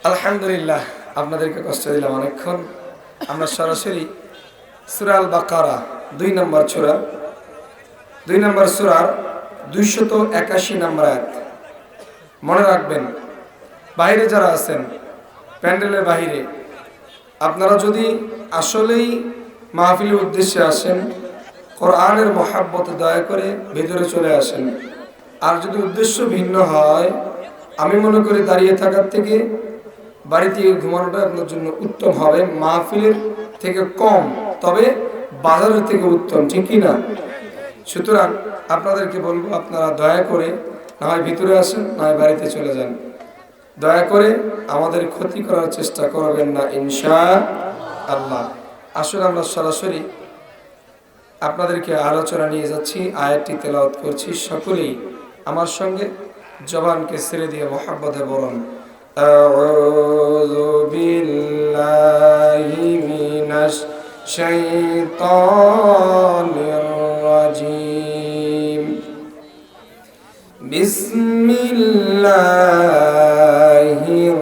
আলহামদুলিল্লাহ, আপনাদেরকে কষ্ট দিলাম অনেকক্ষণ। আমরা সরাসরি সূরা আল বাকারা 2 নম্বর সূরার 281 নম্বর আয়াত। মনে রাখবেন, বাইরে যারা আছেন, প্যান্ডেলের বাইরে, আপনারা যদি আসলেই মাহফিলের উদ্দেশ্যে আসেন, কোরআনের মহাব্বতে দয়া করে ভেতরে চলে আসেন। আর যদি উদ্দেশ্য ভিন্ন হয়, আমি মনে করি দাঁড়িয়ে থাকার থেকে বাড়িতে ঘুমানোটা আপনার জন্য উত্তম হবে, মাহফিলের থেকে কম, তবে বাজারের থেকে উত্তম, ঠিক কি না? সুতরাং আপনাদেরকে বলবো, আপনারা দয়া করে না হয় ভিতরে আসেন, না হয় বাড়িতে চলে যান। দয়া করে আমাদের ক্ষতি করার চেষ্টা করবেন না, ইনশাআল্লাহ। আসলে আমরা সরাসরি আপনাদেরকে আলোচনা নিয়ে যাচ্ছি, আয়াতটি তেলাওয়াত করছি। সকলেই আমার সঙ্গে জবানকে ছেড়ে দিয়ে মুহাব্বতে বলুন, আউযু বিল্লাহি মিনাশ শাইতানির রাজিম। বিসমিল্লাহির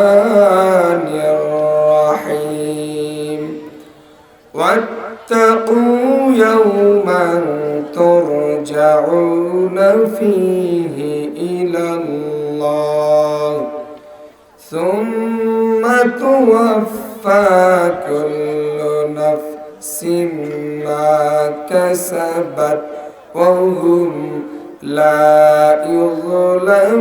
রাহমানির রাহিম। واتقوا يوما ترجعون فيه إلى الله ثم توفى كل نفس ما كسبت وهم لا يظلمون।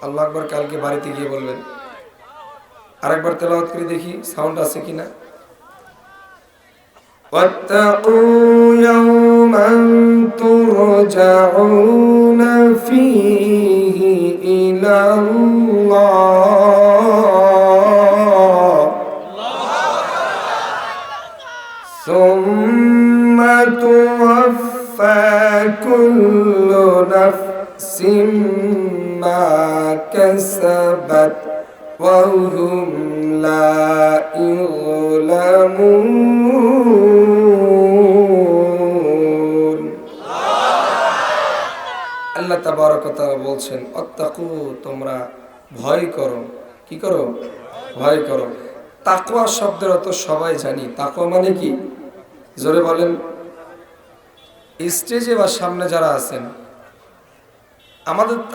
আল্লাহু আকবার। কালকে বাড়িতে গিয়ে বলবেন। আরেকবার তেলাওয়াত করে দেখি সাউন্ড আছে কিনা। واتقوا يوما ترجعون فيه إلى الله ثم توفى كل نفس ما كسبت وهم لا يظلمون। আল্লাহ তাবারক ওয়া তাআলা বলছেন, আত্তাকু, তোমরা ভয় করো। কি করো? ভয় করো। তাকওয়া শব্দের অর্থ সবাই জানি। তাকওয়া মানে কি? জোরে বলেন। স্টেজে বা সামনে যারা আছেন,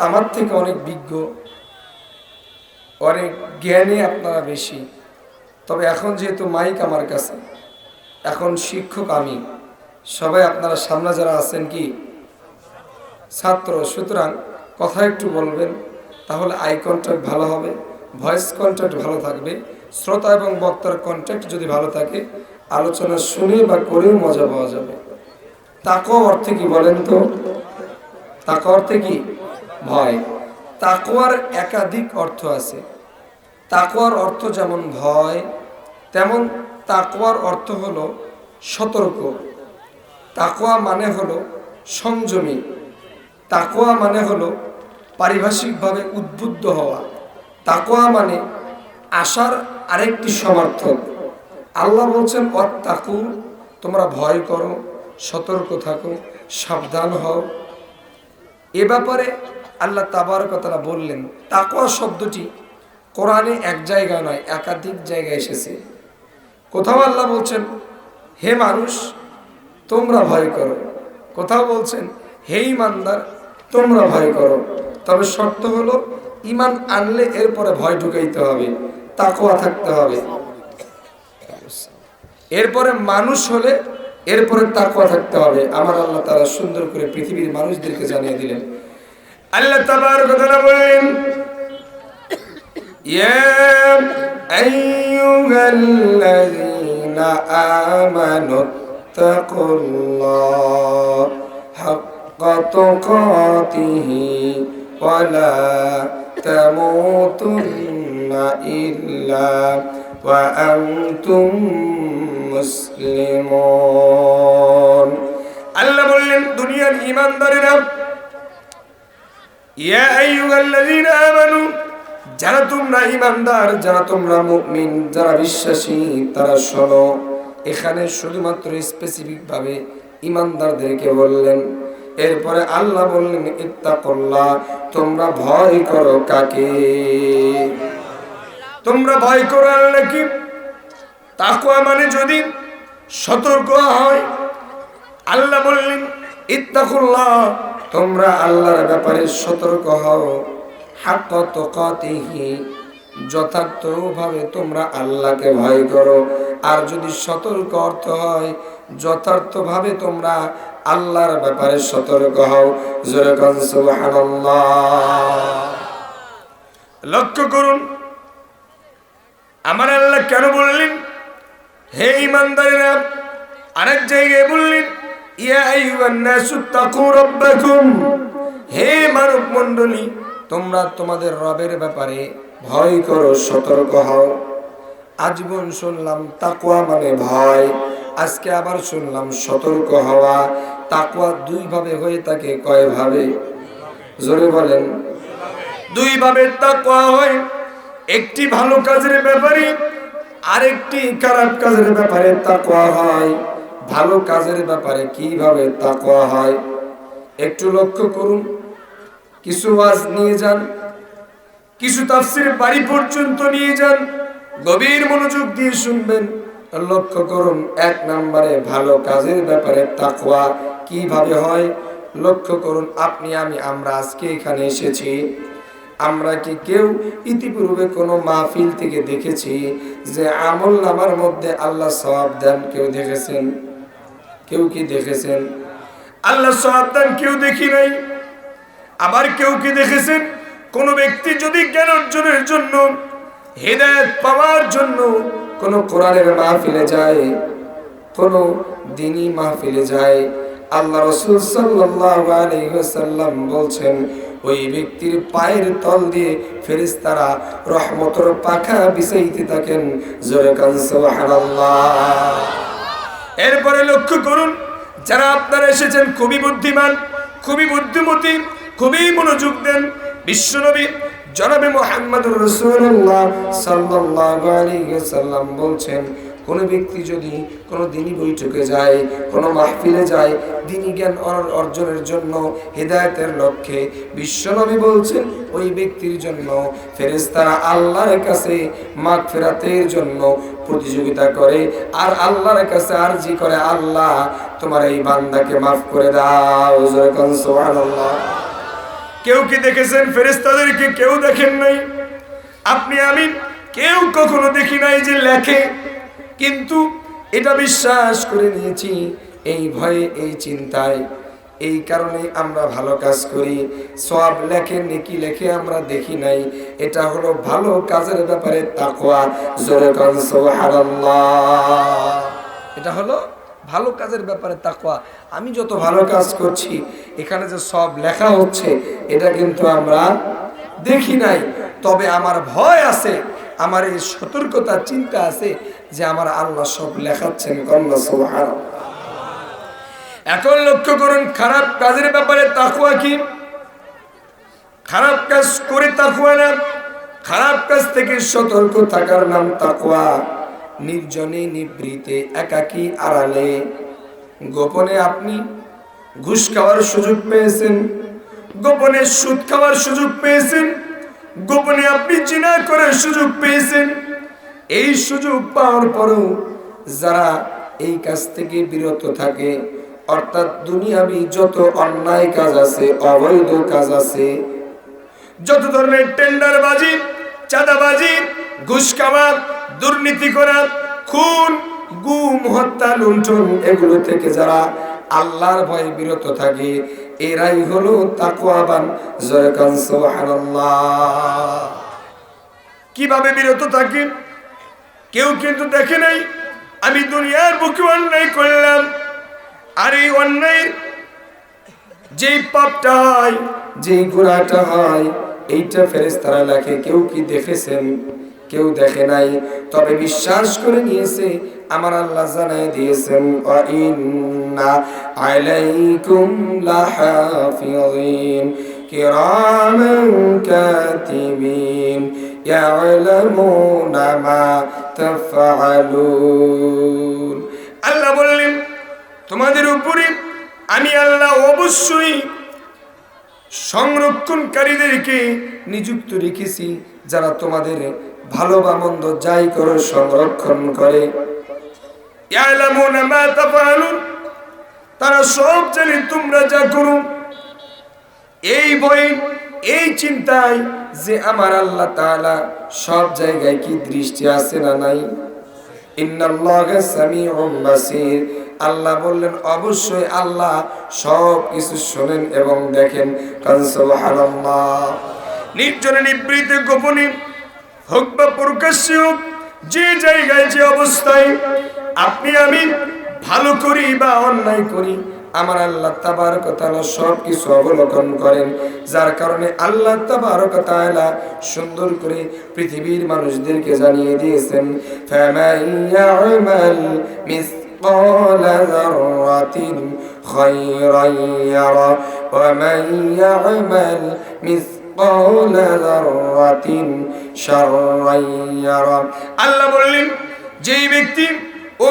আমার থেকে অনেক বিজ্ঞ, অনেক জ্ঞানী আপনারা বেশি। তবে এখন যেহেতু মাইক আমার কাছে, এখন শিক্ষক আমি, সবাই আপনারা সামনে যারা আছেন কি ছাত্র, সুতরাং কথা একটু বলবেন, তাহলে আই কন্ট্যাক্ট ভালো হবে, ভয়েস কন্ট্যাক্ট ভালো থাকবে, শ্রোতা এবং বক্তার কন্ট্যাক্ট যদি ভালো থাকে, আলোচনা শুনে বা করেও মজা পাওয়া যাবে। তাকওয়া অর্থে কি বলেন তো? তাকওয়া অর্থে কি? ভয়। তাকওয়ার একাধিক অর্থ আছে। তাকওয়ার অর্থ যেমন ভয়, তেমন তাকওয়ার অর্থ হলো সতর্ক। তাকওয়া মানে হলো সংযমী। তাকওয়া মানে হলো পারিভাষিকভাবে উদ্বুদ্ধ হওয়া। তাকওয়া মানে আশার আরেকটি সমর্থক। আল্লাহ বলছেন, ওয়াত্তাকু, তোমরা ভয় করো, সতর্ক থাকো, সাবধান হও। এ ব্যাপারে আল্লাহ তাবারক ওয়া তাআলা বললেন। তাকওয়া শব্দটি কোরআনে এক জায়গায় নয়, একাধিক জায়গায় এসেছে। কোথাও আল্লাহ বলছেন, হে মানুষ তোমরা ভয় করো। কোথাও বলছেন, হে ঈমানদার তোমরা ভয় করো। তবে শর্ত হলো, ঈমান আনলে এরপরে ভয় ঢুকাইতে হবে, তাকওয়া থাকতে হবে। এরপরে মানুষ হলে এরপরে তাকওয়া থাকতে হবে। আমার আল্লাহ তাআলা সুন্দর করে পৃথিবীর মানুষদেরকে জানিয়ে দিলেন। আল্লাহ তাবারক ওয়া তাআলা বলেন, ইয়া আইয়ুহাল্লাযীনা আমানু তাকুল্লাহ হাক্কা তুকাতিহি ওয়া লা তামুতুন্না ইল্লা ওয়া আনতুম মুসলিমুন। আল্লাহ বললেন, দুনিয়ার ঈমানদারেরা, ইয়া আইয়ুহাল্লাযীনা আমানু, যারা তোমরা ঈমানদার, যারা তোমরা মুমিন, যারা বিশ্বাসী, তারা শোনো। এখানে শুধুমাত্র স্পেসিফিক ভাবে ঈমানদারদেরকে বললেন। এরপরে আল্লাহ বললেন ইত্তাকুল্লাহ, তোমরা ভয় করো কাকে? তোমরা ভয় করো আল্লাহকে। তাকওয়া মানে যদি সতর্ক হয়, আল্লাহ বললেন ইত্তাকুল্লাহ, তোমরা আল্লাহর ব্যাপারে সতর্ক হও। হাক্কা তুকাতিহি, যথার্থভাবে তোমরা আল্লাহকে ভয় করো। আর যদি সতর্ক অর্থ হয় যথার্থভাবে তোমরা আল্লাহর ব্যাপারে সতর্ক হও। জোরে কোন সুবহানাল্লাহ। লক্ষ্য করুন আমার আল্লাহ কেন বললেন হে ঈমানদারেরা। আরেক জায়গায় বললেন ইয়া আইয়ুহান নাসু তাকু রাব্বাকুম, হে মানব মণ্ডলী তোমরা তোমাদের রবের ব্যাপারে ভয় করো, সতর্ক হও। আজীবন শুনলাম তাকওয়া মানে ভয়, আজকে আবার শুনলাম সতর্ক হওয়া। তাকওয়া দুই ভাবে হয়ে থাকে, কয় ভাবে? জোরে বলেন। দুই ভাবে তাকওয়া হয়, একটি ভালো কাজের ব্যাপারে, আরেকটি খারাপ কাজের ব্যাপারে তাকওয়া হয়। ভালো কাজের ব্যাপারে কিভাবে তাকওয়া হয় একটু লক্ষ্য করুন। কিছু ওয়াজ নিয়ে যান, কিছু তাফসীর বাড়ি পর্যন্ত নিয়ে যান, গভীর মনোযোগ দিয়ে শুনবেন। লক্ষ্য করুন এক নম্বরে ভালো কাজের ব্যাপারে তাকওয়া কিভাবে হয় লক্ষ্য করুন। আপনি আমি আমরা আজকে এখানে এসেছি, আমরা কি কেউ ইতিপূর্বে কোনো মাহফিল থেকে দেখেছি যে আমল নামার মধ্যে আল্লাহ সওয়াব দেন? কেউ দেখেছেন? কেউ কি দেখেছেন আল্লাহ সওয়াব দেন? কেউ দেখি নাই। আবার কেউ কি দেখেছেন কোন ব্যক্তি যদি জ্ঞান অর্জনের জন্য, হেদায়েত পাওয়ার জন্য কোন কোরআনের মাহফিলে যায়, কোন দ্বীনি মাহফিলে যায়, আল্লাহ রাসূল সাল্লাল্লাহু আলাইহি ওয়াসাল্লাম বলছেন ওই ব্যক্তির পায়ের তল দিয়ে ফেরেশতারা রহমতের পাখা বিছাইতে থাকেন। জোরে কান সুবহানাল্লাহ। এরপরে লক্ষ্য করুন যারা আপনারা এসেছেন খুবই বুদ্ধিমান, খুবই বুদ্ধিমতী, খুবই মনোযোগ দেন। বিশ্বনবী জনাবে মুহাম্মদুর রাসূলুল্লাহ সাল্লাল্লাহু আলাইহি ওয়াসাল্লাম বলছেন কোন ব্যক্তি যদি কোনো দ্বীনি বৈঠকে যায়, কোনো মাহফিলে যায় দ্বীনি জ্ঞান অর্জনের জন্য, হেদায়েতের লক্ষ্যে, বিশ্বনবী বলছেন ওই ব্যক্তির জন্য ফেরেশতারা আল্লাহর কাছে মাগফিরাতের জন্য প্রতিযোগিতা করে আর আল্লাহর কাছে আরজি করে, আল্লাহ তোমার এই বান্দাকে মাফ করে দাও। সুবহানাল্লাহ। কেউ কি দেখেছেন ফেরেশতাদেরকে? কেউ দেখেন নাই। আপনি আমি কেউ কখনো দেখি নাই যে লেখে, কিন্তু এটা বিশ্বাস করে নিয়েছি এই ভয়ে, এই চিন্তায়, এই কারণে আমরা ভালো কাজ করি। সওয়াব লেখে, নেকি লেখে আমরা দেখি নাই। এটা হলো ভালো কাজের ব্যাপারে তাকওয়া। জোরে কান সুবহানাল্লাহ। এটা হলো ভালো কাজের ব্যাপারে তাকওয়া। আমি যত ভালো কাজ করছি এখানে যে সব লেখা হচ্ছে এটা কিন্তু আমরা দেখি নাই, তবে আমার ভয় আছে, আমার এই সতর্কতা চিন্তা আছে যে আমার আল্লাহ সব লেখাচ্ছেন। কন্যা সুবহানাল্লাহ। এখন লক্ষ্য করুন খারাপ কাজের ব্যাপারে তাকওয়া কি? খারাপ কাজ করে তাকওয়া না, খারাপ কাজ থেকে সতর্ক থাকার নাম তাকওয়া। নির্জনে, নিভৃতে, একাকী, আড়ালে, গোপনে আপনি ঘুষ খাওয়ার সুযোগ পেয়েছেন, গোপনে সুদ খাওয়ার সুযোগ পেয়েছেন, গোপনে আপনি জিনা করার সুযোগ পেয়েছেন। এই সুযোগ পাওয়ার পরেও যারা এই কাজ থেকে বিরত থাকে, অর্থাৎ দুনিয়াবি যত অন্যায় কাজ আছে, অবৈধ কাজ আছে, যত ধরনের টেন্ডারবাজি, চাঁদাবাজি, ঘুষ খাওয়া, দুর্নীতি করা, খুন, গুম, হত্যা, লুণ্ঠন, এগুলো থেকে যারা আল্লাহর ভয়ে বিরত থাকে এরাই হলো তাকওয়াবান। জোরে কান সুবহানাল্লাহ। কিভাবে বিরত থাকে? কেউ কিন্তু দেখে নাই আমি দুনিয়ার বুকে অন্যায় করলাম, আর এই অন্যায় যেই পাপটা হয়, যেই গুনাহটা হয়, এইটা ফেরেশতারা লেখে। কেউ কি দেখেছেন? কেউ দেখে নাই, তবে বিশ্বাস করে নিয়েছে। আমার আল্লাহ জানাই দিয়েছেন ওয়া ইন্না আলাইকুম লাহাফিযিন কিরামান কাতিবিন ইয়ালামুনা মা তাফআলুন। আল্লাহ বললেন তোমাদের উপরে আমি আল্লাহ অবশ্যই সংরক্ষণকারীদেরকে নিযুক্ত রেখেছি, যারা তোমাদের ভালো বা মন্দ যাই করো সংরক্ষণ করে। ইয়ালামুনা মা তাফআলুন, তারা সব জানে তোমরা যা করো। এই ভয়ে, এই চিন্তায় যে আমার আল্লাহ তাআলা সব জায়গায় কি দৃষ্টি আছে না নাই। ইন্নাল্লাহা সামিউম বাসীর, আল্লাহ বললেন অবশ্যই আল্লাহ সব কিছু শোনেন এবং দেখেন। সুবহানাল্লাহ। নির্জনে নিবৃতে গোপনে হোক বা প্রকাশ্যে হোক, যে জায়গায় যে অবস্থায় আপনি আমি ভালো করি বা অন্যায় করি, আমার আল্লাহ তাবারক ওয়া তাআলা সব কিছু অবলোকন করেন। যার কারণে আল্লাহ তাবারক ওয়া তাআলা সুন্দর করে পৃথিবীর মানুষদেরকে জানিয়ে দিয়েছেন, ফামান ইয়ামাল মিসকালা যাররাতিন খায়রান ইয়ারা ওয়া মান ইয়ামাল মিসকালা যাররাতিন শাররান ইয়ারা। আল্লাহ বললেন, যেই ব্যক্তি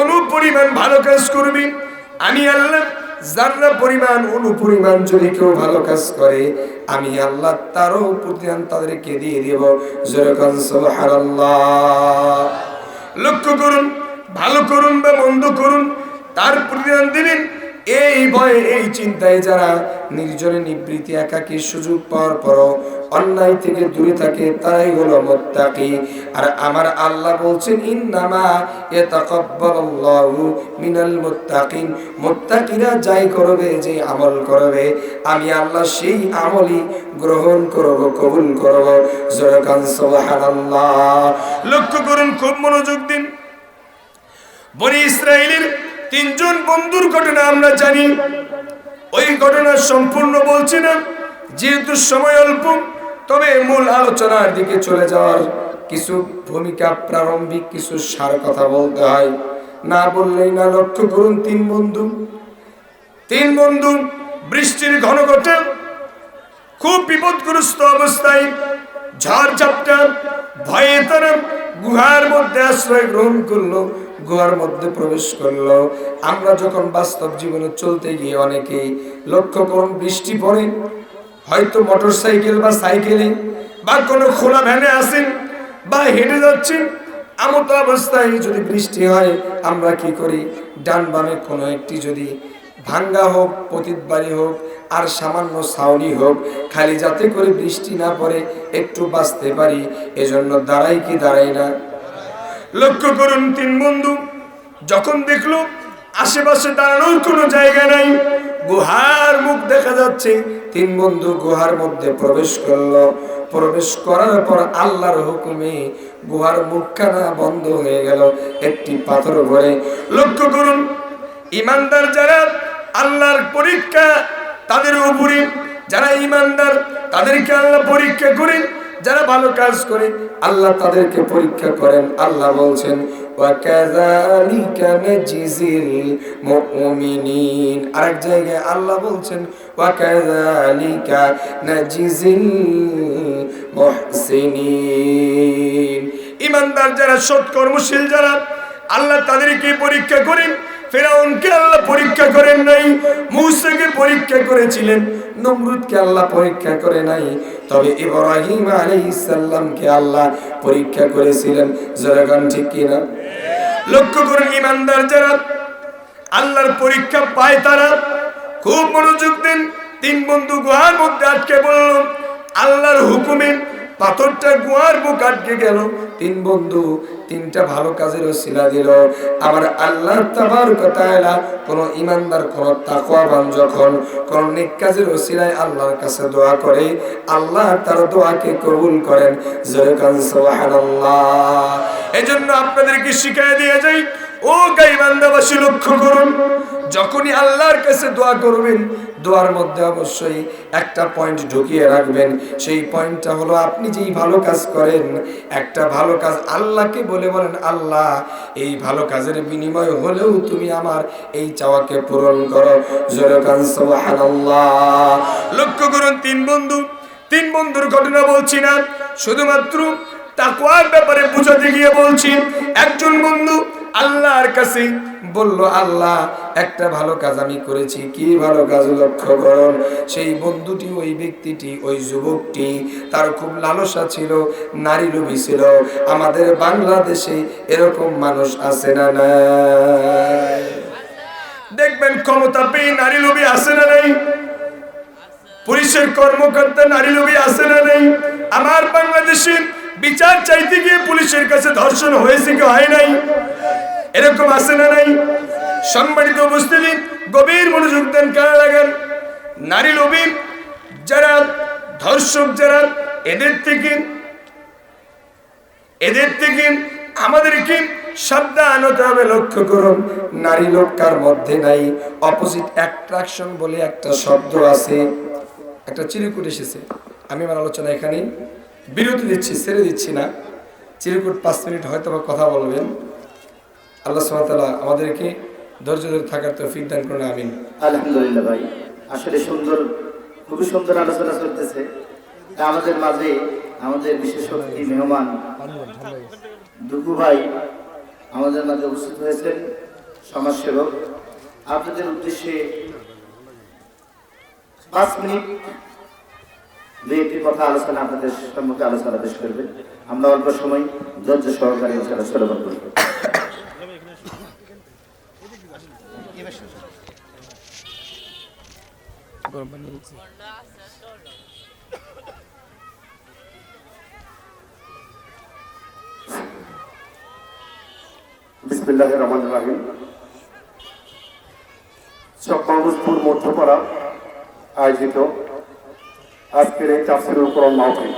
অনুপরিমাণ ভালো কাজ করবে, আমি আল্লাহ যারা পরিমাণ অনুপরিমাণ যদি কেউ ভালো কাজ করে, আমি আল্লাহ তারও প্রতিদান তাদেরকে দিয়ে দেব। যেরকম সুবহানাল্লাহ। লক্ষ্য করুন, ভালো করুন বা মন্দ করুন, তার প্রতিদান দিবেন। এই ভয়ে, এই চিন্তায় যারা নির্জনে নিবৃত্তি একাকী সুযোগ পাওয়ার পরও অন্যায় থেকে দূরে থাকে, তারাই হলো মুত্তাকি। আর আমার আল্লাহ বলছেন, ইন্নামা ইয়াতাকাব্বালুল্লাহু মিনাল মুত্তাকিন, মুত্তাকিরা যাই করবে, যে আমল করবে, আমি আল্লাহ সেই আমলই গ্রহণ করব, কবুল করব। যেরকম সুবহানাল্লাহ। লক্ষ্য করুন, খুব মনোযোগ দিন। বনি ইসরাইলের তিনজন বন্ধুর ঘটনা আমরা জানি। ওই ঘটনা সম্পূর্ণ বলছি না, যেহেতু সময় অল্প, তবে মূল আলোচনার দিকে চলে যাওয়ার কিছু ভূমিকা, প্রারম্ভিক কিছু সার কথা বলতে হয়, না বললেই না। লক্ষ্য করুন, তিন বন্ধু বৃষ্টির ঘন ঘটে, খুব বিপদগ্রস্ত অবস্থায়, ঝড় ঝাপটা ভয়ে তারা গুহার মধ্যে আশ্রয় গ্রহণ করলো, গুহার মধ্যে প্রবেশ করলো। আমরা যখন বাস্তব জীবনে চলতে গিয়ে অনেকেই লক্ষ্য করুন, বৃষ্টি পড়ে, হয়তো মোটর সাইকেল বা সাইকেলে বা কোনো খোলা ভ্যানে আসেন বা হেঁটে যাচ্ছেন, এমত অবস্থায় যদি বৃষ্টি হয়, আমরা কি করি, ডান বামে কোনো একটি যদি ভাঙ্গা হোক, পতিত বাড়ি হোক, আর সামান্য ছাউনি হোক, খালি যাতে করে বৃষ্টি না পড়ে একটু বাঁচতে পারি, এজন্য দাঁড়াই কি দাঁড়াই না। লক্ষ্য করুন, তিন বন্ধু যখন দেখলো আশেপাশে দাঁড়ানোর কোনো জায়গা নাই, গুহার মুখ দেখা যাচ্ছে, তিন বন্ধু গুহার মধ্যে প্রবেশ করলো। প্রবেশ করার পর আল্লাহর হুকুমে গুহার মুখখানা বন্ধ হয়ে গেল একটি পাথর ভরে। লক্ষ্য করুন, ইমানদার যারা, আল্লাহর পরীক্ষা তাদের উপরে, যারা ইমানদার তাদেরকে আল্লাহ পরীক্ষা করেন, যারা ভালো কাজ করে আল্লাহ তাদেরকে পরীক্ষা করেন। আল্লাহ বলছেন, ওয়া কাযালিকা নাজিজিল মুমিনিন। আরেক জায়গায় আল্লাহ বলছেন, ওয়া কাযালিকা নাজিজিল মুহসিনিন। ইমানদার যারা, সৎকর্মশীল যারা, আল্লাহ তাদেরকে পরীক্ষা করেন। ফিরআউনকে আল্লাহ পরীক্ষা করেন নাই, মূসাকে পরীক্ষা করেছিলেন, নমরুদকে আল্লাহ পরীক্ষা করে নাই, তবে ইব্রাহিম আলাইহিস সালামকে আল্লাহ পরীক্ষা করেছিলেন। জনগণ ঠিক কিনা? লক্ষ্য করুন, ইমানদার যারা আল্লাহর পরীক্ষা পায়, তারা খুব মনোযোগ দেন। তিন বন্ধু গুহার মধ্যে আটকে পড়ল, আল্লাহর হুকুমে পাথরটা গুহার মুখ আটকে গেল। তিন বন্ধু তিনটা ভালো কাজের ওসিলা দিল। আবার আল্লাহ তাবারক ওয়া তাআলা কোন ইমানদার, কোন তাকওয়াবান যখন কোন নেক কাজের ওসিলায় আল্লাহর কাছে দোয়া করে, আল্লাহ তার দোয়াকে কবুল করেন। যেরকম সুবহানাল্লাহ। এজন্য আপনাদেরকে শিখিয়ে দিয়ে যাই, ও গায়বান্দাবাসী, লক্ষ্য করুন, যখনই আল্লাহর কাছে দোয়া করবেন, দোয়ার মধ্যে অবশ্যই একটা পয়েন্ট ঢুকিয়ে রাখবেন। সেই পয়েন্টটা হলো, আপনি যেই ভালো কাজ করেন, একটা ভালো কাজ আল্লাহকে বলে বলেন, আল্লাহ এই ভালো কাজের বিনিময় হলেও তুমি আমার এই চাওয়াকে পূরণ করো। যেরকম সুবহানাল্লাহ। লক্ষ্য করুন, তিন বন্ধুর ঘটনা বলছি না, শুধুমাত্র তাকওয়ার ব্যাপারে বুঝাতে গিয়ে বলছি। একজন বন্ধু আল্লাহর কাছে বলল, আল্লাহ একটা ভালো কাজ আমি করেছি। কি ভালো কাজ? লক্ষ্য করুন, সেই বন্ধুটি, ওই ব্যক্তিটি, ওই যুবকটি, তার খুব লালসা ছিল, নারী লোভী ছিল। আমাদের বাংলাদেশে এরকম মানুষ আছে না নাই? দেখবেন ক্ষমতা পেয়ে নারী লোভী আছে না নেই? পুলিশের কর্মকর্তা নারী লোভী আছে না নেই? আমার বাংলাদেশে বিচার চাইতে গিয়ে পুলিশের কাছে ধর্ষণ হয়েছে কি হয় নাই? এরকম আছে না নাই? সম্মানিত উপস্থিতি, গভীর মনোযোগ দেন, কারা লাগান। নারী লোভী যারা, ধর্ষক যারা, এদের থেকে আমাদেরকে সাবধান হতে হবে। লক্ষ্য করুন, নারী লোভ কার মধ্যে নাই? অপোজিট অ্যাট্রাকশন বলে একটা শব্দ আছে। একটা চিরকুট এসেছে, আমি আমার আলোচনা এখানেই বিরতি দিচ্ছি, ছেড়ে দিচ্ছি না। চিরকুট 5 মিনিট হয়তো বা কথা বলবেন। আল্লাহ সুবহানাহু ওয়া তাআলা আমাদেরকে ধৈর্য ধরে থাকার তৌফিক দান করুন, আমিন। আলহামদুলিল্লাহ ভাই, আসলে সুন্দর, খুবই সুন্দর আলোচনা চলতেছে। আমাদের মাঝে আমাদের বিশেষ অতিথি মেহমান দুগু ভাই আমাদের মাঝে উপস্থিত হয়েছেন, সমাজসেবক। আপনাদের উদ্দেশ্যে 5 মিনিট দুইটি কথা আলোচনা আপনাদের সম্মুখে আলোচনা পেশ করবেন। আমরা অল্প সময় ধৈর্য সহকারে শ্রবণ করব। বিসমিল্লাহির রহমানির রহিম। চক্রবর্তীপুর মধ্যপাড়া আয়োজিত আজকের এই তাফসীরুল কোরআন মাহফিল,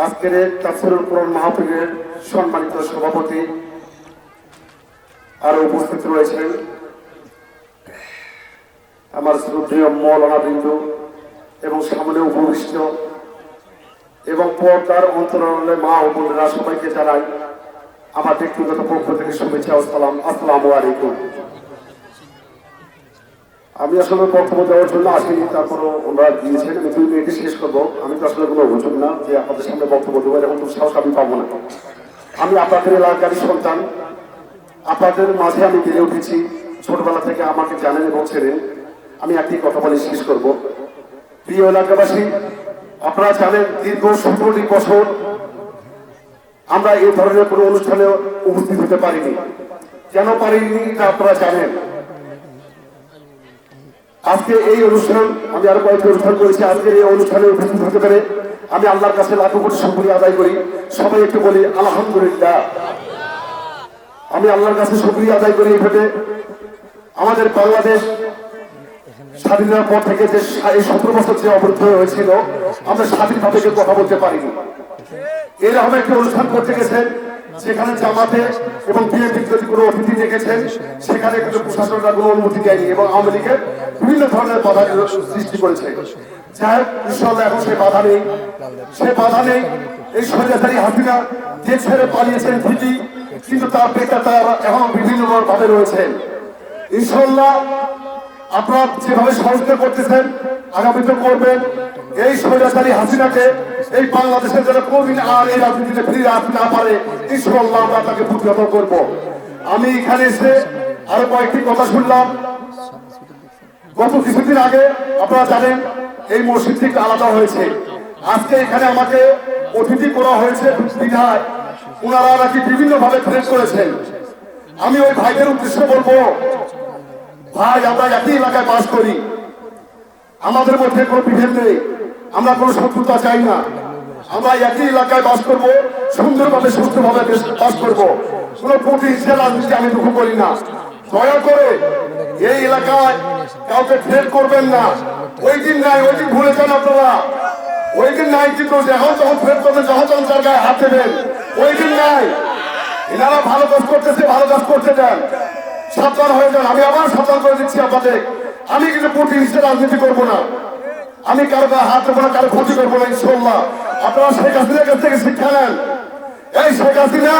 আজকের এই তাফসীরুল কোরআন মাহফিলের সম্মানিত সভাপতি আরো উপস্থিত রয়েছেন আমার শ্রদ্ধেয় মৌলানা বিন্দু এবং সামনে উপবিষ্ট এবং পর্দার অন্তরালে মা ও বোনেরা, সবাইকে জানাই আমার ব্যক্তিগত পক্ষ থেকে শুভেচ্ছা ও সালাম। আসসালামু আলাইকুম। আমি আসলে বক্তব্য দেওয়ার জন্য আসিনি, তারপরও ওনারা দিয়েছেন। আমি 2 মিনিটে শেষ করবো। আমি তো আসলে কোনো অভিযোগ না যে আপনাদের সামনে বক্তব্য দেবো, এরকম তো সাহস আমি পাবো না। আমি আপনাদের এলাকারই সন্তান, আপনাদের মাঝে আমি বেড়ে উঠেছি। ছোটবেলা থেকে আমাকে জানেন এবং ছেড়েন। আমি একটি কথা বলে শেষ করব। প্রিয় এলাকাবাসী, আপনারা জানেন দীর্ঘ 17টি বছর আমরা এই ধরনের কোনো অনুষ্ঠানে উপস্থিত হতে পারিনি। কেন পারিনি তা আপনারা জানেন। আজকে এই অনুষ্ঠান, আমি আরো কয়েকটি অনুষ্ঠান করেছি, আজকের এই অনুষ্ঠানে উপস্থিত হতে পেরে আমি আল্লাহর কাছে লাখো কোটি শুকরিয়া আদায় করি। সবাই একটু বলি আলহামদুলিল্লাহ। আমি আল্লাহর কাছে শুকরিয়া আদায় করি এইভাবে আমাদের বাংলাদেশ স্বাধীনতার পর থেকে যে এই 17 বছর যে অবরুদ্ধ হয়েছিল, আমরা স্বাধীনভাবে কথা বলতে পারিনি। এরকম একটি অনুষ্ঠান করতে গেছেন, সেখানে জামাতে এবং বিএনপি যদি কোনো অতিথি ডেকেছেন, সেখানে কিন্তু প্রশাসনরা কোনো অনুমতি দেয়নি এবং আওয়ামী লীগের বিভিন্ন ধরনের বাধা সৃষ্টি করেছে। যাই হোক, ইনশাআল্লাহ এখন সে বাধা নেই, সে বাধা নেই। এই স্বৈরাচারী হাসিনা যে ছেড়ে পালিয়েছেন ঠিকই, কিন্তু তার বেকার তারা এখন বিভিন্ন ভাবে রয়েছেন। ইনশাআল্লাহ আপনারা যেভাবে সহযোগিতা করতেছেন, আগামীতে করবেন। এই স্বৈরাচারী হাসিনাকে এই বাংলাদেশের যারা কোনদিন আর এই রাজনীতিতে ফিরে আসতে না পারে, ইনশাআল্লাহ আমরা তাকে প্রতিহত করব। আমি এখানে এসে আরো কয়েকটি কথা শুনলাম। গত কিছুদিন আগে আপনারা জানেন এই মসজিদ থেকে আলাদা হয়েছে। আজকে এখানে আমাকে অতিথি করা হয়েছে বিধায় ওনারা নাকি বিভিন্ন ভাবে থ্রেট করেছেন। আমি ওই ভাইদের উদ্দেশ্যে বলবো, ভাই আমরা একই এলাকায় বাস করি, আমাদের মধ্যে কোনো বিভেদ নেই, আমরা কোনো শত্রুতা চাই না। আমরা একই এলাকায় বাস করব, সুন্দরভাবে সুস্থভাবে বাস করব। কোনো প্রতিহিংসা রাজনীতি আমি দুঃখ করি না। দয়া করে এই এলাকায় কাউকে ফেল করবেন না। ওই দিন নাই, ওই দিন ভুলে যান আপনারা। ওই দিন নাই, কিন্তু যখন তখন ফেল করবেন, যখন তখন তার গায়ে হাত দেবেন, ওই দিন নাই। এনারা ভালো কাজ করতেছে, ভালো কাজ করতে দেন, সাবধান হয়ে যান। আমি আবার সাবধান করে দিচ্ছি আপনাদের, আমি কিন্তু প্রতিহিংসা রাজনীতি করবো না, আমি কারো গায়ে হাত দেবো না, কারো ক্ষতি করবো না। ইনশাআল্লাহ আপনারা শেখ হাসিনার কাছ থেকে শিক্ষা নেন। এই শেখ হাসিনা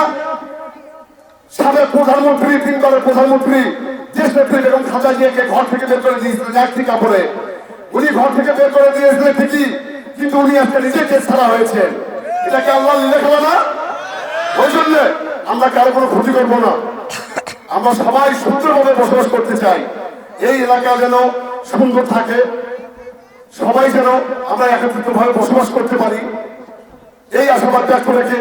সাবেক প্রধানমন্ত্রী, 3 বারের প্রধানমন্ত্রী, দেশ নেত্রী বেগম খালেদা জিয়াকে ঘর থেকে বের করে দিয়েছিলেন একটি কাপড়ে। উনি ঘর থেকে বের করে দিয়েছিলেন ঠিকই, কিন্তু উনি আজকে নিজে কেস ছাড়া হয়েছেন। এটা কি আল্লাহর লীলা খেলা না? ওই জন্য আমরা কারো কোনো ক্ষতি করবো না, আমরা সবাই সুন্দরভাবে বসবাস করতে চাই। এই এলাকা যেন সুন্দর থাকে, সবাই যেন আমরা একত্রিতভাবে বসবাস করতে পারি, এই আশাবাদ ব্যক্ত রেখে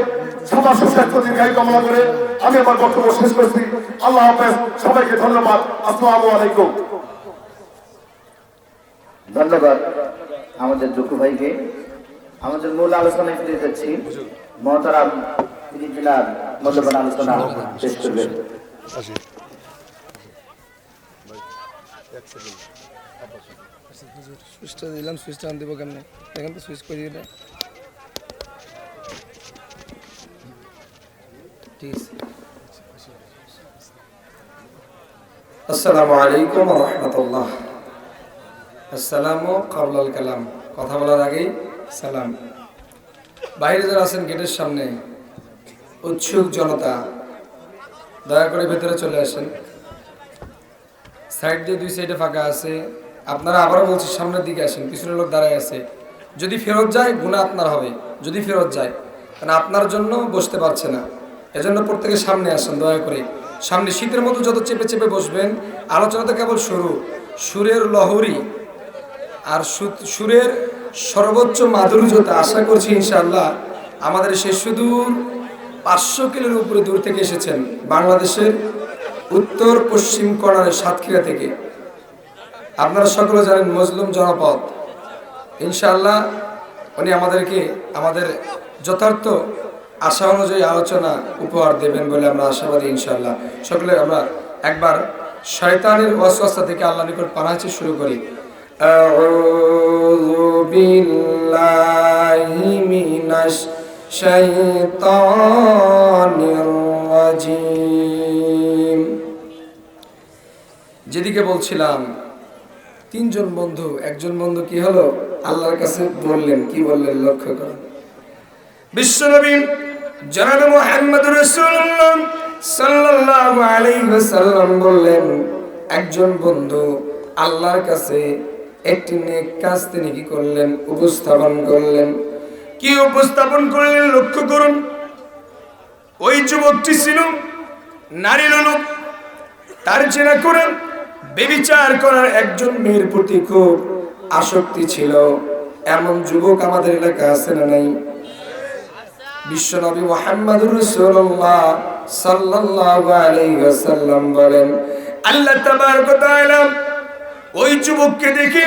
সবার সুস্বাস্থ্য দীর্ঘায়ু কামনা করে আমি আমার বক্তব্য শেষ করছি। আল্লাহ হাফেজ, সবাইকে ধন্যবাদ। আসসালামু আলাইকুম। ধন্যবাদ আমাদের দুঃখু ভাইকে। আমাদের মূল আলোচনায় ফিরে যাচ্ছি। মহতারাম তিনি জেলার মূল্যবান আলোচনা শেষ করবেন। সুইচটা দিলাম, সুইচটা আন দিব কেমনে? দেখেন তো সুইচ করি এটা। ঠিক আছে। আসসালামু আলাইকুম ওয়া রাহমাতুল্লাহ। আসসালামু কাবলাল কালাম, কথা বলার আগেই সালাম। বাইরে যারা আছেন গেটের সামনে উৎসুক জনতা, দয়া করে ভেতরে চলে আসেন। সাইড দিয়ে দুই সাইডে ফাঁকা আছে, আপনারা আবারও বলছি সামনের দিকে আসেন। পিছনের লোক দাঁড়ায় আছে, যদি ফেরত যায় গুনাহ আপনার হবে, যদি ফেরত যায়, কারণ আপনার জন্য বসতে পারছে না। এজন্য প্রত্যেকে সামনে আসেন দয়া করে। সামনে শীতের মতো যত চেপে চেপে বসবেন, আলোচনা তো কেবল শুরু। সুরের লহরী আর সুরের সর্বোচ্চ মাধুর্যতা আশা করছি ইনশাআল্লাহ আমাদের সেই সুদূর 500 কিলোর উপরে দূর থেকে এসেছেন, বাংলাদেশের উত্তর পশ্চিম কর্নারের সাতক্ষীরা থেকে। আপনারা সকলে জানেন মজলুম জনপদ। ইনশাআল্লাহ উনি আমাদেরকে আমাদের যথার্থ আশা অনুযায়ী আলোচনা উপহার দেবেন বলে আমরা আশাবাদী ইনশাআল্লাহ। সকলে আমরা একবার শয়তানের ওয়াসওয়াসা থেকে আল্লাহর নিকট পানাহ চেয়ে শুরু করি। আউযু বিল্লাহি মিনাশ শাইতানির রাজিম। যেদিকে বলছিলাম তিনজন বন্ধু, একজন বন্ধু কি হলো আল্লাহর কাছে বললেন, কি বললেন লক্ষ্য করুন। বিশ্বনবী জনাব মুহাম্মদুর রাসূলুল্লাহ সাল্লাল্লাহু আলাইহি ওয়াসাল্লাম বললেন, একজন বন্ধু আল্লাহর কাছে একটি নেক কাজ তিনি কি করলেন, উপস্থাপন করলেন। কি উপস্থাপন করলেন লক্ষ্য করুন। ওই যুবকটি ছিল নারী লোক, তার জেনা করে ব্যভিচার করার একজন মেয়ের প্রতি খুব আসক্তি ছিল। এমন যুবক আমাদের এলাকায় আছে না নাই? বিশ্বনবী মুহাম্মদুর রাসূলুল্লাহ সাল্লাল্লাহু আলাইহি ওয়াসাল্লাম বলেন, আল্লাহ তাবারক ওয়া তাআলা ওই যুবককে দেখে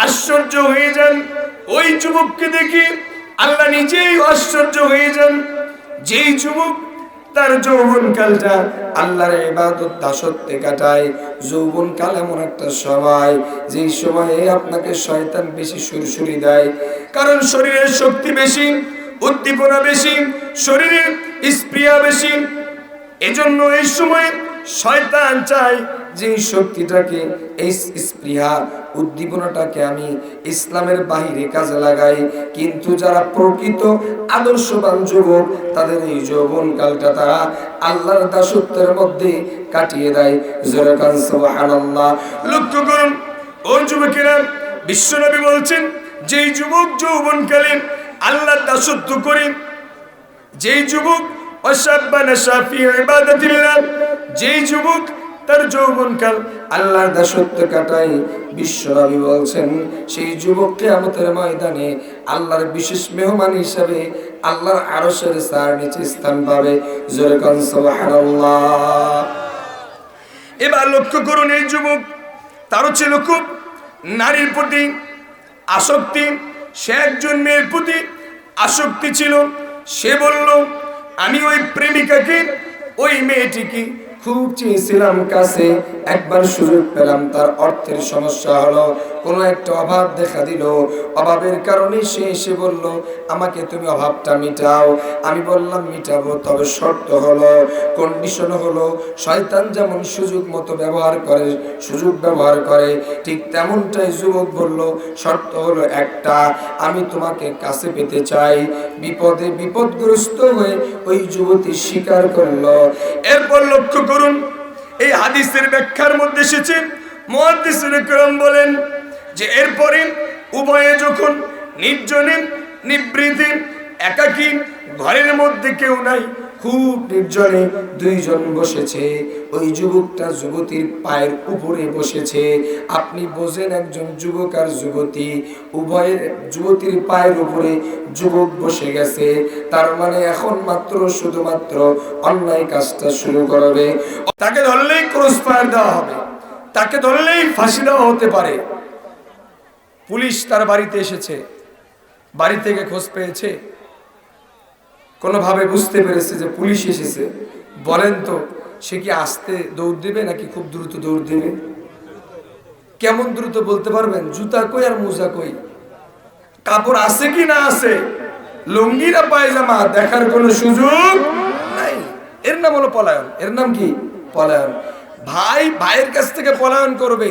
আশ্চর্য হয়ে যান। ওই যুবককে দেখে আল্লাহ নিজেই আশ্চর্য হয়ে যান। যেই যুবক তার যৌবনকালটা আল্লাহর ইবাদত দাসত্বে কাটায়। যৌবনকাল এমন একটা সময়, যেই সময়ে আপনাকে শয়তান বেশি সুরসুরি দেয়, কারণ শরীরের শক্তি বেশি, উদ্দীপনা বেশি, শরীরের স্পৃহা বেশি। এজন্য এই সময় শয়তান চায় যে শক্তিটাকে, এই স্পৃহা উদ্দীপনাটাকে আমি ইসলামের বাহিরে কাজে লাগাই। কিন্তু যারা প্রকৃত আদর্শবান যুবক, তাদের এই যৌবনকালটা তারা আল্লাহর দাসত্বের মধ্যে কাটিয়ে দেয়। জোরে কান সুবহানাল্লাহ। লক্ষ্য করুন ওই যুবকেরা, বিশ্বনবী বলছেন যেই যুবক যৌবনকালে আল্লাহর দাসত্ব করে, যেই যুবক ওয়াশাব্বানা শাফি ইবাদাতিল্লাহ, যেই যুবক তার যৌবনকাল আল্লাহর দাসত্ব কাটায়, বিশ্বনবী বলছেন সেই যুবক কিয়ামতের ময়দানে আল্লাহর বিশেষ মেহমান হিসাবে আল্লাহর আরশের ছায়ার নিচে স্থান পাবে। জোরে কান সুবহানাল্লাহ। এবার লক্ষ্য করুন, এই যুবক তারও ছিল খুব নারীর প্রতি আসক্তি। সে একজন মেয়ের প্রতি আসক্তি ছিল। সে বলল, আমি ওই প্রেমিকাকে, ওই মেয়েটিকে খুব চেয়েছিলাম কাছে, একবার সুযোগ পেলাম, তার অর্থের সমস্যা হলো, কোনো একটা অভাব দেখা দিল, অভাবের কারণে সে এসে বলল আমাকে তুমি অভাবটা মিটাও। আমি বললাম মিটাবো, তবে শর্ত হলো, কন্ডিশন হলো, শয়তান যেমন সুযোগ মতো ব্যবহার করে, সুযোগ ব্যবহার করে, ঠিক তেমনটাই যুবক বলল, শর্ত হলো একটা, আমি তোমাকে কাছে পেতে চাই। বিপদে বিপদগ্রস্ত হয়ে ওই যুবতী স্বীকার করলো। এরপর লক্ষ্য করুন, এই হাদিসের ব্যাখ্যার মধ্যে এসেছে, মুহাদ্দিসুল কিরাম বলেন যে এরপরে উভয়ে যখন নির্জনে, নিবৃতে, একাকী, ঘরের মধ্যে কেউ নাই, খুব নির্জনে দুইজন বসেছে, ওই যুবকটা যুবতীর পায়ের উপরে বসেছে। আপনি বোঝেন একজন যুবক আর যুবতী উভয়ের, যুবতীর পায়ের উপরে যুবক বসে গেছে, তার মানে এখন মাত্র শুধুমাত্র অন্যায় কাজটা শুরু করবে। তাকে ধরলেই ক্রস ফায়ার দেওয়া হবে, তাকে ধরলেই ফাঁসি দেওয়া হতে পারে। পুলিশ তার বাড়িতে এসেছে, বাড়ি থেকে খোঁজ পেয়েছে, কোনোভাবে বুঝতে পেরেছে যে পুলিশ এসেছে। বলেন তো সে কি আস্তে দৌড় দেবে নাকি খুব দ্রুত দৌড় দেবে? কেমন দ্রুত বলতে পারবেন? জুতা কই আর মোজা কই, কাপড় আছে কি না আছে, লুঙ্গি না পায়জামা দেখার কোনো সুযোগ নাই। এর নাম হলো পলায়ন। এর নাম কি? পলায়ন। ভাই ভাইয়ের কাছ থেকে পলায়ন করবে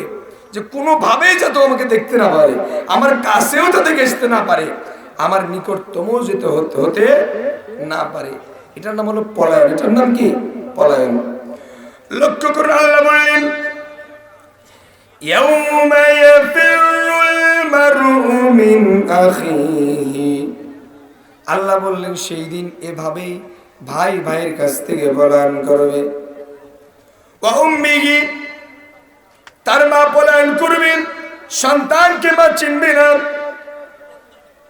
যে কোনোভাবেই যাতে আমাকে দেখতে না পারে, আমার কাছেও যাতে ঘেঁষতে না পারে, আমার নিকটতম যেতে হতে না পারে। এটার নাম হলো পলায়ন। এটার নাম কি? পলায়ন। লক্ষ্য করুন, আল্লাহ বললেন ইয়াউমা ইয়াফিরুল মারউ মিন আখিহি। আল্লাহ বললেন সেই দিন এভাবেই ভাই ভাইয়ের কাছ থেকে পলায়ন করবে। ওয়া উম্মিহি, তার মা পলায়ন করবেন, সন্তানকে মা চিনবে না।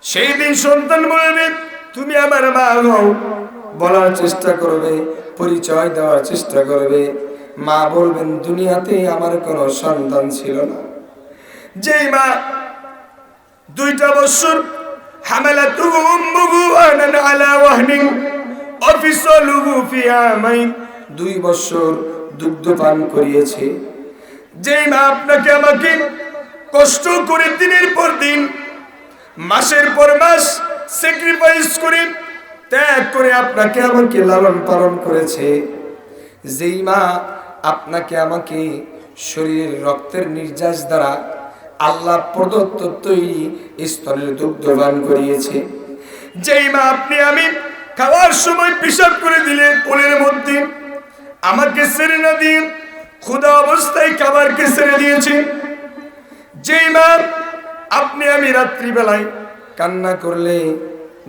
সেই দিন সন্তান বলবে তুমি আমার মা হও, বলার চেষ্টা করবে, পরিচয় দেওয়ার চেষ্টা করবে। মা বলবেন দুনিয়াতে আমার কোনো সন্তান ছিল না। যেই মা 2 বছর হামালাতুহু উম্মুহু ওয়াহনান আলা ওয়াহনিন ওয়া ফিসালুহু ফি আমাইন, 2 বছর দুগ্ধ পান করিয়েছে, যেই মা আপনাকে আমাকে কষ্ট করে দিনের পর দিন মাসের পর মাস স্যাক্রিফাইস করে ত্যাগ করে আপনাকে আমাকে লালন পালন করেছে, যেই মা আপনাকে আমাকে শরীরের রক্তের নির্যাস দ্বারা আল্লাহ প্রদত্ত তৈরি স্তনের দুগ্ধ পান করিয়েছে, যেই মা আপনি আমি খাওয়ার সময় পেশাব করে দিলে কোলের মধ্যে আমাকে ছেড়ে না দিয়ে ক্ষুধা অবস্থায় খাবারকে ছেড়ে দিয়েছে, যেই মা আপনি আমি রাত্রিবেলায় কান্না করলে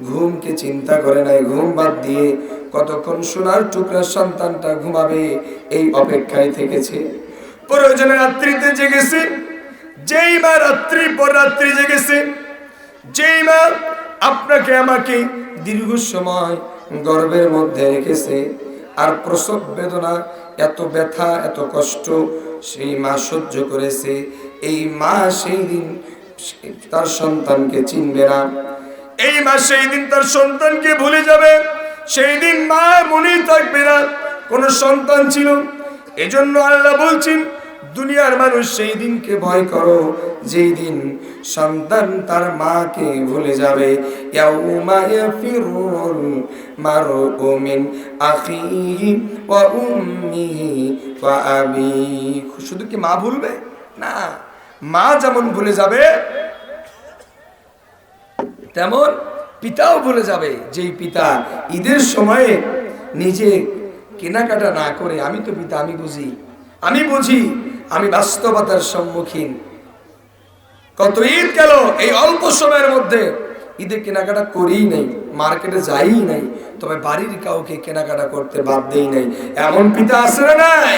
ঘুমকে চিন্তা করে নাই, ঘুম বাদ দিয়ে কতক্ষণ সোনার টুকরা সন্তানটা ঘুমাবে এই অপেক্ষায় থেকেছে, প্রয়োজনে রাত্রিতে জেগেছে, যেই মা রাত্রি পর রাত্রি জেগেছে, যেই মা আপনাকে আমাকে দীর্ঘ সময় গর্ভের মধ্যে রেখেছে, আর প্রসব বেদনা এত ব্যথা এত কষ্ট সেই মা সহ্য করেছে, এই মা সেই দিন তার সন্তানকে চিনবে না, এই মা সেই দিন তার সন্তানকে ভুলে যাবে, সেই দিন মা মনেই থাকবে না কোন সন্তান ছিল। এজন্য আল্লাহ বলছেন দুনিয়ার মানুষ সেই দিনকে ভয় করো যেই দিন সন্তান তার মাকে ভুলে যাবে। ইয়াউমা ইয়াফিরুল মারউ মিন আখিহি ওয়া উম্মিহি ওয়া আবিহি। শুধু কি মা ভুলবে না, মা যেমন ভুলে যাবে তেমন পিতাও ভুলে যাবে। যেই পিতা ঈদের সময়ে নিজে কেনাকাটা না করে, আমি তো পিতা, আমি বুঝি, আমি বাস্তবতার সম্মুখীন। কত ঈদ গেল এই অল্প সময়ের মধ্যে, ঈদে কেনাকাটা করেই নাই, মার্কেটে যাই নাই, তবে বাড়ির কাউকে কেনাকাটা করতে বাদ দেই নাই, এমন পিতা আছে না নাই?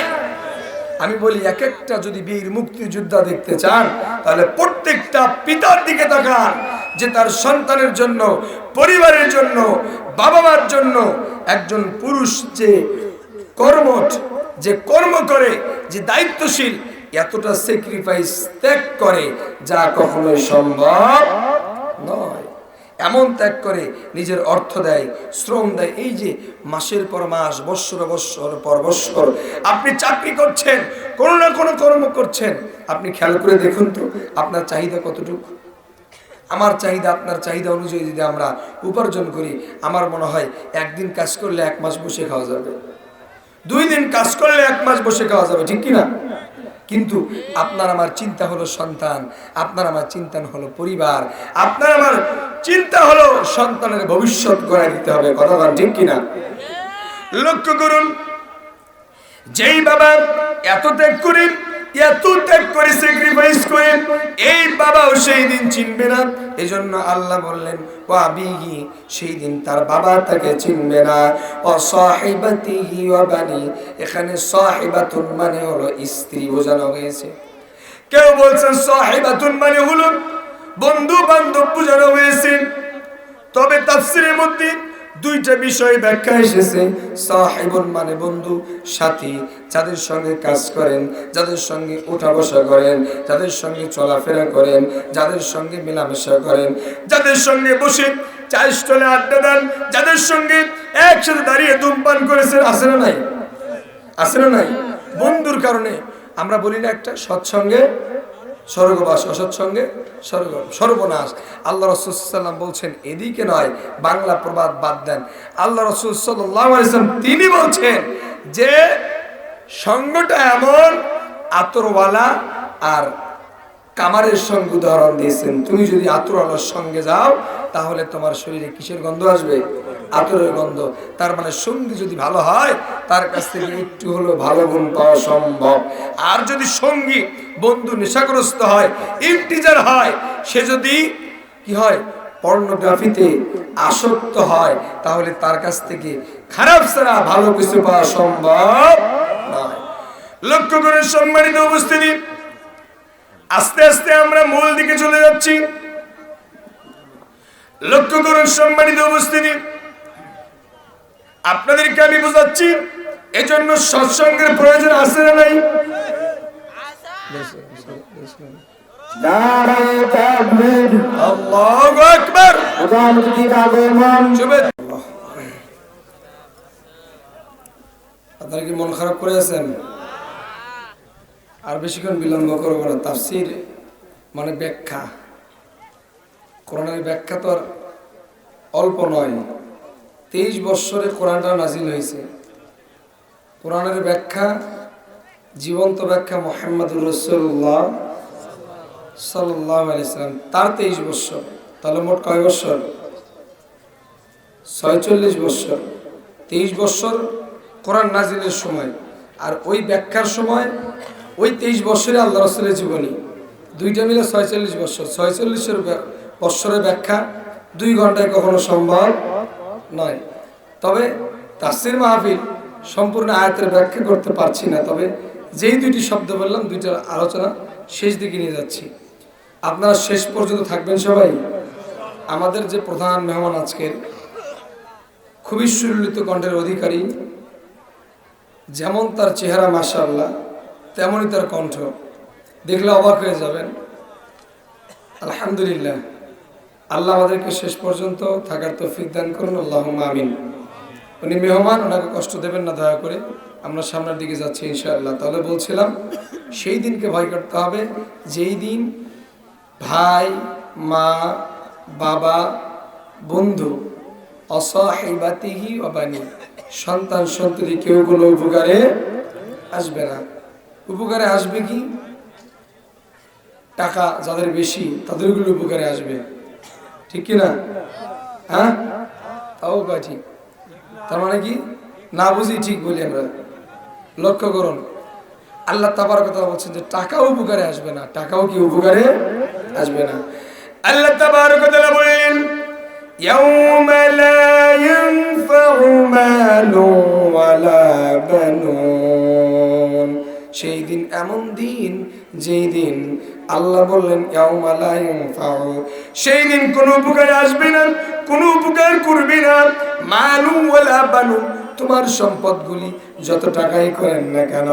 আমি বলি এক একটা যদি বীর মুক্তিযোদ্ধা দেখতে চান তাহলে প্রত্যেকটা পিতার দিকে তাকান, যে তার সন্তানের জন্য, পরিবারের জন্য, বাবা মার জন্য একজন পুরুষ যে কর্মঠ, যে কর্ম করে, যে দায়িত্বশীল, এতটা স্যাক্রিফাইস ত্যাগ করে যা কখনোই সম্ভব নয়। এমন ত্যাগ করে নিজের অর্থ দেয়, শ্রম দেয়। এই যে মাসের পর মাস, বৎসর বৎসর পর বৎসর আপনি চাকরি করছেন, কোনো না কোনো কর্ম করছেন, আপনি খেয়াল করে দেখুন তো আপনার চাহিদা কতটুকু। আমার চাহিদা আপনার চাহিদা অনুযায়ী যদি আমরা উপার্জন করি, আমার মনে হয় একদিন কাজ করলে 1 মাস বসে খাওয়া যাবে, 2 দিন কাজ করলে 1 মাস বসে খাওয়া যাবে, ঠিক কিনা? কিন্তু আপনার আমার চিন্তা হলো সন্তান, আপনার আমার চিন্তা হলো পরিবার, আপনার আমার চিন্তা হলো সন্তানের ভবিষ্যৎ গড়ে দিতে হবে, কথা বলেন ঠিক কিনা? লক্ষ্য করুন, যেই বাবা এত ত্যাগ করে স্যাক্রিফাইস করে, এই বাবা বাবাও সেই দিন চিনবে না। এজন্য আল্লাহ বললেন ওয়া আবিহি, সেই দিন তার বাবা তাকে চিনবে না। ও সাহিবাতিহি ওয়া বানি, এখানে সাহিবাতুন মানে হলো স্ত্রী বোঝানো হয়েছে। কেউ বলছেন সাহিবাতুন মানে হলো বন্ধু বান্ধব বোঝানো হয়েছে। তবে তাফসীরের মধ্যে দুইটা বিষয় ব্যাখ্যা এসেছে। সাহিবুন মানে বন্ধু, সাথী, যাদের সঙ্গে কাজ করেন, যাদের সঙ্গে উঠা বসা করেন, যাদের সঙ্গে চলাফেরা করেন, যাদের সঙ্গে মেলামেশা করেন, যাদের সঙ্গে বসে চায়ের স্টলে আড্ডা দেন, যাদের সঙ্গে একসাথে দাঁড়িয়ে ধূমপান করেছেন। আছে না নাই? আছে না নাই? বন্ধুর কারণে আমরা বলি না একটা সৎসঙ্গে স্বর্গবাস, অসৎসঙ্গে সর্বনাশ। আল্লাহ রাসূল সাল্লাল্লাহু আলাইহি ওয়াসাল্লাম বলছেন এদিকে নয়, বাংলা প্রবাদ বাদ দেন। আল্লাহ রাসূল সাল্লাল্লাহু আলাইহি ওয়াসাল্লাম তিনি বলছেন যে সঙ্গটা এমন আতরওয়ালা আর কামারের সঙ্গে উদাহরণ দিয়েছেন। তুমি যদি আতরওয়ালার সঙ্গে যাও তাহলে তোমার শরীরে কিসের গন্ধ আসবে? আতরের গন্ধ। তার মানে সঙ্গী যদি ভালো হয় তার কাছ থেকে একটু হলো ভালো গুণ পাওয়া সম্ভব। আর যদি সঙ্গী বন্ধু নেশাগ্রস্ত হয়, ইন্টিজার হয়, সে যদি কি হয় পর্নোগ্রাফিতে আসক্ত হয়, তাহলে তার কাছ থেকে খারাপ ছাড়া ভালো কিছু পাওয়া সম্ভব নয়। লক্ষ্য করে সম্মানিত উপস্থিতি, আস্তে আস্তে আমরা মূল দিকে চলে যাচ্ছি। লক্ষ্য করুন সম্মানিত উপস্থিতি, আপনাদেরকে আমি বোঝাচ্ছি এজন্য সৎসঙ্গের প্রয়োজন আছে না নাই? নারায়ে তাকবীর, আল্লাহু আকবার। প্রধানমন্ত্রীর আগমন। আপনারা কি মন খারাপ করে আছেন? আর বেশিক্ষণ বিলম্ব করবো না। তাফসীর মানে ব্যাখ্যা, কোরআনের ব্যাখ্যা তো আর অল্প নয়। 23 বৎসরে কোরআনটা নাজিল হয়েছে। কোরআনের ব্যাখ্যা, জীবন্ত ব্যাখ্যা মুহাম্মদুর রাসূলুল্লাহ সাল্লাল্লাহু আলাইহি সাল্লাম, তার 23 বৎসর। তাহলে মোট কয় বৎসর? 46 বৎসর। 23 বৎসর কোরআন নাজিলের সময়, আর ওই ব্যাখ্যার সময় ওই 23 বৎসরে আল্লাহ রাসূলের জীবনী, দুইটা মিলে 46 বৎসর। 46 বৎসরের ব্যাখ্যা 2 ঘন্টায় কখনো সম্ভব নয়। তবে তাফসীর মাহফিল সম্পূর্ণ আয়াতের ব্যাখ্যা করতে পারছি না। তবে যেই দুইটি শব্দ বললাম, দুইটার আলোচনা শেষ দিকে নিয়ে যাচ্ছি। আপনারা শেষ পর্যন্ত থাকবেন সবাই। আমাদের যে প্রধান মেহমান আজকের খুবই সুললিত কণ্ঠের অধিকারী, যেমন তার চেহারা মাশাআল্লাহ তেমনই তার কণ্ঠ, দেখলে অবাক হয়ে যাবেন। আলহামদুলিল্লাহ, আল্লাহ আমাদেরকে শেষ পর্যন্ত থাকার তৌফিক দান করুন, আল্লাহুম্মা আমিন। উনি মেহমান, ওনাকে কষ্ট দেবেন না দয়া করে। আমরা সামনের দিকে যাচ্ছি ইনশাআল্লাহ। তাহলে বলছিলাম সেই দিনকে ভয় করতে হবে যেই দিন ভাই, মা, বাবা, বন্ধু, অসাহিবাতিহি ওয়া বানি, সন্তান সন্ততি কেউ কোনো উপকারে আসবে না। উপকারে আসবে কি? টাকা যাদের বেশি তাদেরগুলো উপকারে আসবে, ঠিক কিনা? হ্যাঁ, তাও বা ঠিক। তার মানে কি না বুঝি ঠিক বলি আমরা। লক্ষ্য করুন, আল্লাহ তাবারক ওয়া তাআলা বলছেন যে টাকাও উপকারে আসবে না। টাকাও কি উপকারে আসবে না? আল্লাহ তাবারক ওয়া তাআলা বলেন ইয়াউমা লা ইয়ানফাউ মালুন ওয়ালা বানুন, সেই দিন এমন দিন যেই দিন আল্লাহ বললেন ইয়াউমা লা ইয়ানফাউ, সেই দিন কোনো উপকারে আসবে না, কোনো উপকার করবে না। মালুন ওয়ালা বানুন, তোমার সম্পদগুলি যত টাকাই করেন না কেন,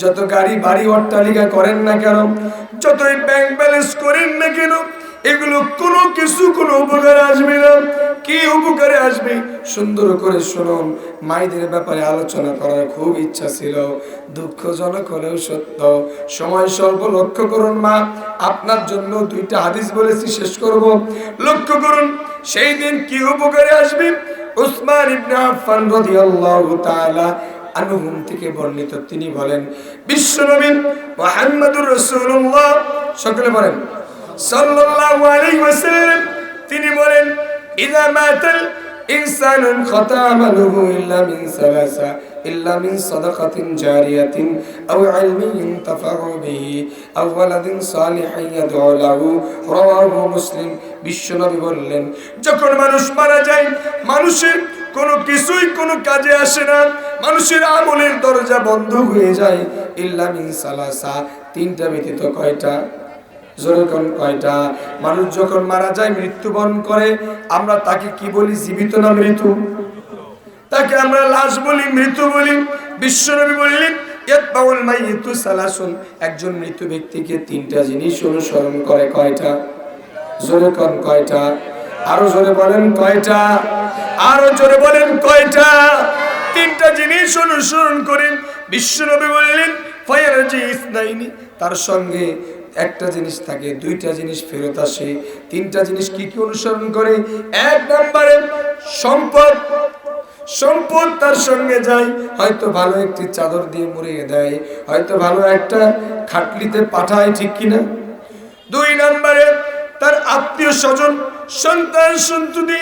যত গাড়ি বাড়ি অট্টালিকা করেন না কেন, যতই ব্যাংক ব্যালেন্স করেন না কেন, এগুলো কোনো কিছু কোনো উপকারে আসবে না। কি উপকারে আসবে? সুন্দর করে শুনুন। মায়েদের ব্যাপারে আলোচনা করার খুব ইচ্ছা ছিল, দুঃখজনক হলেও সত্য, সময় স্বল্প। লক্ষ্য করুন মা, আপনার জন্য 2টা হাদিস বলেছি, শেষ করব। লক্ষ্য করুন সেই দিন কি উপকারে আসবে। উসমান ইবনে আফফান রাদিয়াল্লাহু তাআলা আনহুম থেকে বর্ণিত, তিনি বলেন বিশ্বনবী মুহাম্মদুর রাসূলুল্লাহ, সকলে বলেন সাল্লাল্লাহু আলাইহি ওয়াসাল্লাম, তিনি বলেন ইযা মাতাল ইনসানুন খাতা আমালুহু ইল্লা মিন সালাসা ইল্লা মিন সাদাকাতিন জারিয়াতিন আও ইলমিন ইনতাফাউ বিহি আও ওয়ালাদিন সালিহিন ইয়াদউ লাহু রাওয়াহু মুসলিম। বিশ্বনবী বললেন, যখন মানুষ মারা যায় মানুষের কোনো কিছুই কোনো কাজে আসে না, মানুষের আমলের দরজা বন্ধ হয়ে যায়। ইল্লা মিন সালাসা, তিনটা ব্যতীত। কয়টা? জোরে কোন কয়টা? মানুষ যখন মারা যায়, মৃত্যুবরণ করে, আমরা তাকে কি বলি? জীবিত না মৃত? তাকে আমরা লাশ বলি, মৃত বলি। বিশ্বনবী বললেন ইয়াতবাউল মাইয়িতু সালাসুন, একজন মৃত ব্যক্তিকে তিনটা জিনিস অনুসরণ করে। কয়টা? জোরে কোন কয়টা? আরো জোরে বলেন কয়টা? আরো জোরে বলেন কয়টা? তিনটা জিনিস অনুসরণ করেন। বিশ্বনবী বললেন ফায়ারজি ইসনাইনি, তার সঙ্গে একটা জিনিস থাকে, দুইটা জিনিস ফেরত আসে। তিনটা জিনিস কি কি অনুসরণ করে? এক নম্বরে সম্পদ, সম্পদ তার সঙ্গে যায়, হয়তো ভালো একটি চাদর দিয়ে মুড়িয়ে দেয়, হয়তো ভালো একটা খাটলিতে পাঠায়, ঠিক কিনা? দুই নম্বরে তার আত্মীয় স্বজন, সন্তান সন্ততি,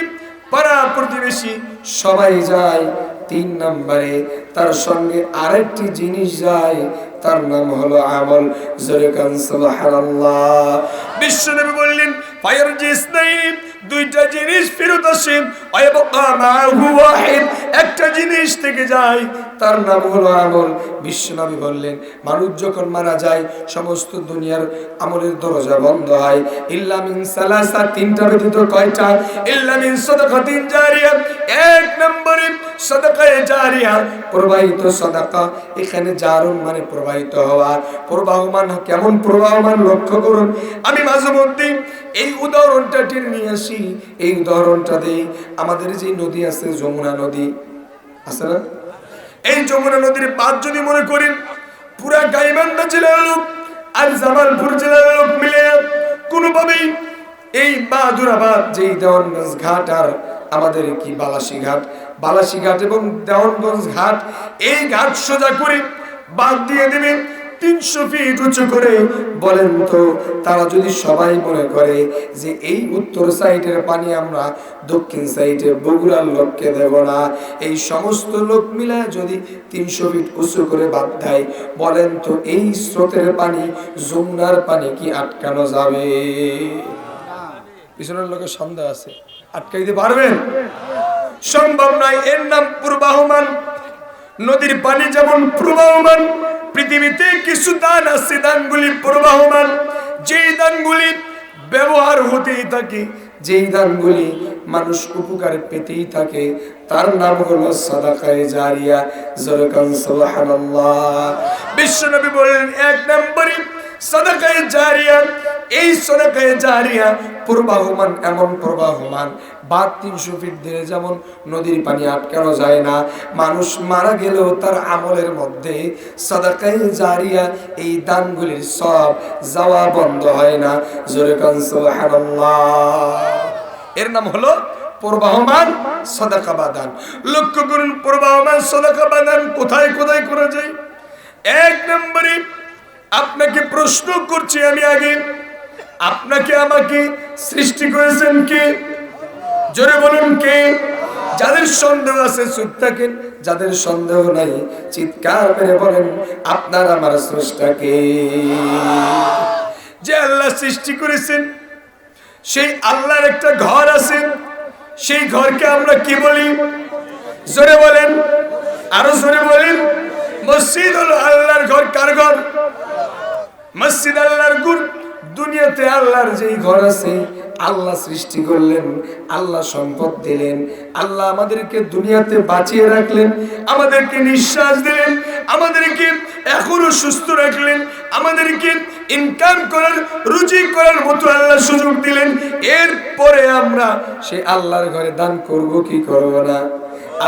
পাড়া প্রতিবেশী সবাই যায়। তিন নম্বরে তার সঙ্গে আরেকটি জিনিস যায়, তার নাম হলো আমল। জোরে কান সুবহানাল্লাহ। বিশ্বনবী বললেন ফায়ারজি ইসনাইন, দুইটা জিনিস ফেরত আসে, ওয়ায়াবকা মাহু ওয়াহিদ, একটা জিনিস থেকে যায়, তার নাম হলো আমল। বিশ্বনবী বললেন মানুষ যখন মারা যায় সমস্ত দুনিয়ার আমলের দরজা বন্ধ হয়, ইল্লা মিন সালাসা, তিনটা ব্যতীত। কয়টা? ইল্লা মিন সাদাকাতিন জারিয়া, এক নম্বরে সাদাকায়ে জারিয়া, প্রবাহিত সাদাকা। এখানে জারুন মানে প্রবাহিত হওয়া, প্রবাহমান। কেমন প্রবাহমান? লক্ষ্য করুন। আমি মাঝে মধ্যে এই উদাহরণটা টেনে নিয়ে আসি, এই উদাহরণটা দেই। আমাদের যে নদী আছে, যমুনা নদী আছে না? এই যমুনা নদীর বাঁধ যদি মনে করেন পুরা গাইবান্ধা জেলার লোক আর জামালপুর জেলার লোক মিলে কোনোভাবেই এই বাদুরাবাদ, যেই দেওয়ানগঞ্জ ঘাট আর আমাদের কি বালাসীঘাট, বালাসীঘাট এবং দেওয়ানগঞ্জ ঘাট, এই ঘাট সোজা করে বাঁধ দিয়ে দেবেন 300 ফিট উঁচু করে। বলেন তো তারা যদি সবাই মনে করে যে এই উত্তর সাইডের পানি আমরা দক্ষিণ সাইডে বগুড়ার লোককে দেব না, এই সমস্ত লোক মিলে যদি 300 ফিট উঁচু করে বাঁধ দেয়, বলেন তো এই স্রোতের পানি, যমুনার পানি কি আটকানো যাবে? পিছনের লোকের সন্দেহ আছে, আটকাইতে পারবেন? সম্ভব নয়। এর নাম প্রবাহমান। নদীর পানি যেমন প্রবাহমান, পৃথিবীতে কিছু দান আছে, দানগুলি প্রবাহমান। যেই দানগুলি ব্যবহার হতেই থাকে, যেই দানগুলি মানুষ উপকার পেতেই থাকে, তার নাম হলো সাদাকায়ে জারিয়া। জোরে কান সুবহানাল্লাহ। বিশ্বনবী বলেন এক নম্বরে সাদাকায়ে জারিয়া। এই সাদাকায়ে জারিয়া প্রবাহমান, এমন প্রবাহমান বাদ 300 ফিট দিয়ে যেমন নদীর পানি আটকানো যায় না, মানুষ মারা গেলেও তার আমলের মধ্যে সাদাকায়ে জারিয়া, এই দানগুলির সব যাওয়া বন্ধ হয় না। জোরে কান সুবহানাল্লাহ। এর নাম হলো প্রবাহমান সাদাকা বা দান। লক্ষ্য করুন প্রবাহমান সাদাকা বা দান কোথায় কোথায় করা যায়। এক নম্বরে আপনাকে প্রশ্ন করছি আমি, আগে আপনাকে আমাকে সৃষ্টি করেছেন কে? জোরে বলুন কে? যাদের সন্দেহ আছে চুপ থাকেন, যাদের সন্দেহ নাই চিৎকার করে বলেন আপনার আমার স্রষ্টাকে। যে আল্লাহ সৃষ্টি করেছেন সেই আল্লাহর একটা ঘর আছে, সেই ঘরকে আমরা কি বলি? জোরে বলেন, আরো জোরে বলেন। মসজিদ হলো আল্লাহর ঘর। কার ঘর? মসজিদ আল্লাহর ঘর। দুনিয়াতে আল্লাহর যেই ঘর আছে, আল্লাহ সৃষ্টি করলেন, আল্লাহ সম্পদ দিলেন, আল্লাহ আমাদেরকে দুনিয়াতে বাঁচিয়ে রাখলেন, আমাদেরকে নিঃশ্বাস দিলেন, আমাদেরকে এখনো সুস্থ রাখলেন, আমাদেরকে ইনকাম করার, রুজি করার মতো আল্লাহ সুযোগ দিলেন। এরপরে আমরা সেই আল্লাহর ঘরে দান করব কি করব না?